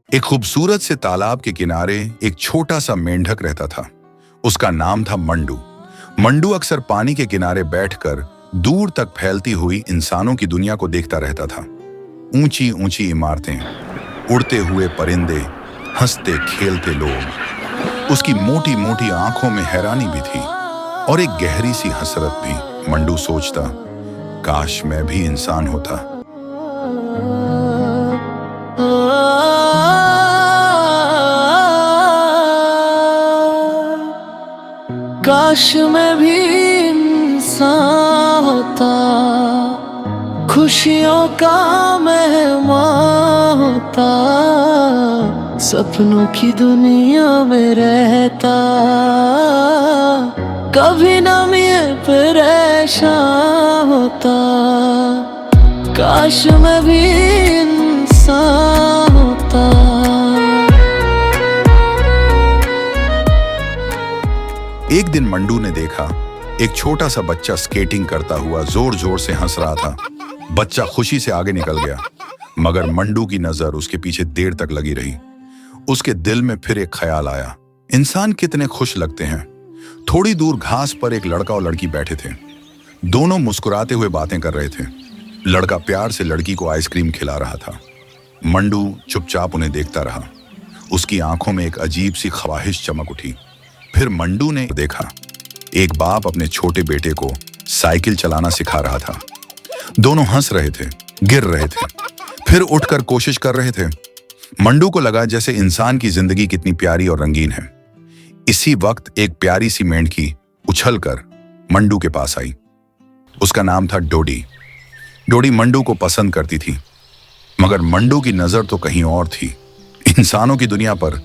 एक खूबसूरत से तालाब के किनारे एक छोटा सा मेंढक रहता था। उसका नाम था मंडू। मंडू अक्सर पानी के किनारे बैठकर दूर तक फैलती हुई इंसानों की दुनिया को देखता रहता था। ऊंची ऊंची इमारतें, उड़ते हुए परिंदे, हंसते खेलते लोग। उसकी मोटी मोटी आंखों में हैरानी भी थी और एक गहरी सी हसरत भी। मंडू सोचता, काश मैं भी इंसान होता। काश मैं भी इंसान होता, खुशियों का मेहमान होता, सपनों की दुनिया में रहता, कभी ना मैं परेशान होता। काश मैं भी इंसान होता। एक दिन मंडू ने देखा एक छोटा सा बच्चा स्केटिंग करता हुआ जोर जोर से हंस रहा था। बच्चा खुशी से आगे निकल गया, मगर मंडू की नजर उसके पीछे देर तक लगी रही। उसके दिल में फिर एक ख्याल आया, इंसान कितने खुश लगते हैं। थोड़ी दूर घास पर एक लड़का और लड़की बैठे थे। दोनों मुस्कुराते हुए बातें कर रहे थे। लड़का प्यार से लड़की को आइसक्रीम खिला रहा था। मंडू चुपचाप उन्हें देखता रहा। उसकी आंखों में एक अजीब सी ख्वाहिश चमक उठी। फिर मंडू ने देखा, एक बाप अपने छोटे बेटे को साइकिल चलाना सिखा रहा था। दोनों हंस रहे थे, गिर रहे थे, फिर उठकर कोशिश कर रहे थे। मंडू को लगा जैसे इंसान की जिंदगी कितनी प्यारी और रंगीन है। इसी वक्त एक प्यारी सी मेंढकी उछलकर मंडू के पास आई। उसका नाम था डोडी। डोडी मंडू को पसंद करती थी, मगर मंडू की नजर तो कहीं और थी। इंसानों की दुनिया पर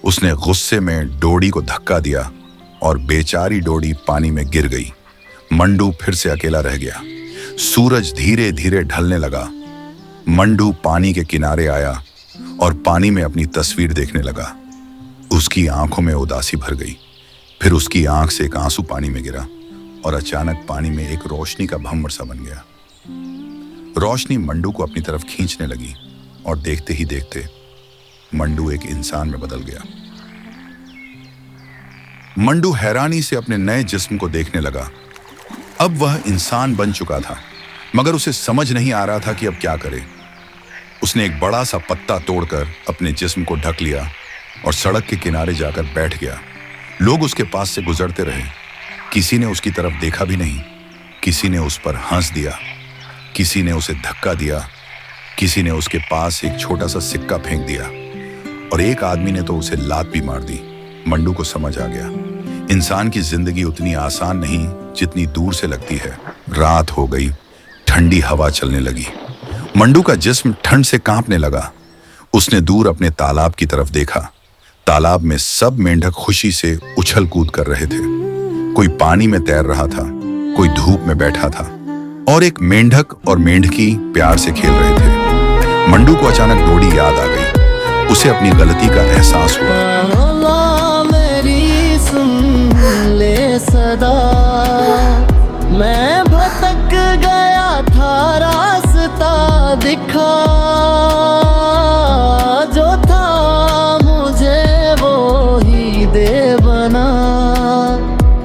उसने गुस्से में डोडी को धक्का दिया और बेचारी डोडी पानी में गिर गई। मंडू फिर से अकेला रह गया। सूरज धीरे धीरे ढलने लगा। मंडू पानी के किनारे आया और पानी में अपनी तस्वीर देखने लगा। उसकी आंखों में उदासी भर गई। फिर उसकी आंख से एक आंसू पानी में गिरा और अचानक पानी में एक रोशनी का भंवर सा बन गया। रोशनी मंडू को अपनी तरफ खींचने लगी और देखते ही देखते मंडू एक इंसान में बदल गया। मंडू हैरानी से अपने नए जिस्म को देखने लगा। अब वह इंसान बन चुका था, मगर उसे समझ नहीं आ रहा था कि अब क्या करे। उसने एक बड़ा सा पत्ता तोड़कर अपने जिस्म को ढक लिया और सड़क के किनारे जाकर बैठ गया। लोग उसके पास से गुजरते रहे। किसी ने उसकी तरफ देखा भी नहीं। किसी ने उस पर हंस दिया, किसी ने उसे धक्का दिया, किसी ने उसके पास एक छोटा सा सिक्का फेंक दिया और एक आदमी ने तो उसे लात भी मार दी। मंडू को समझ आ गया, इंसान की जिंदगी उतनी आसान नहीं जितनी दूर से लगती है। रात हो गई, ठंडी हवा चलने लगी। मंडू का जिस्म ठंड से कांपने लगा। उसने दूर अपने तालाब की तरफ देखा। तालाब में सब मेंढक खुशी से उछल कूद कर रहे थे। कोई पानी में तैर रहा था, कोई धूप में बैठा था और एक मेंढक और मेंढकी प्यार से खेल रहे थे। मंडू को अचानक डोडी याद आ गई। उसे अपनी गलती का एहसास हुआ। मेरी सुन ले सदा, मैं भटक गया था, रास्ता दिखा, जो था मुझे वो ही दे बना।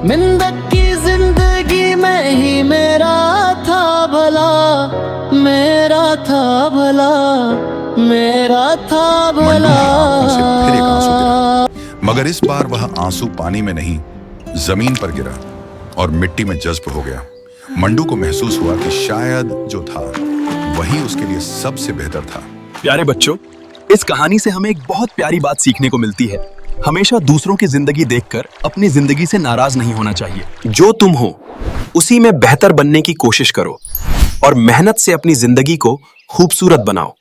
मिंदक की जिंदगी में ही मेरा था भला, मेरा था भला, मेरा था भला। फिर एक आंसू गिरा, मगर इस बार वह आंसू पानी में नहीं, जमीन पर गिरा और मिट्टी में जज्ब हो गया। मंडू को महसूस हुआ कि शायद जो था वही उसके लिए सबसे बेहतर था। प्यारे बच्चों, इस कहानी से हमें एक बहुत प्यारी बात सीखने को मिलती है। हमेशा दूसरों की जिंदगी देखकर अपनी जिंदगी से नाराज नहीं होना चाहिए। जो तुम हो उसी में बेहतर बनने की कोशिश करो और मेहनत से अपनी जिंदगी को खूबसूरत बनाओ।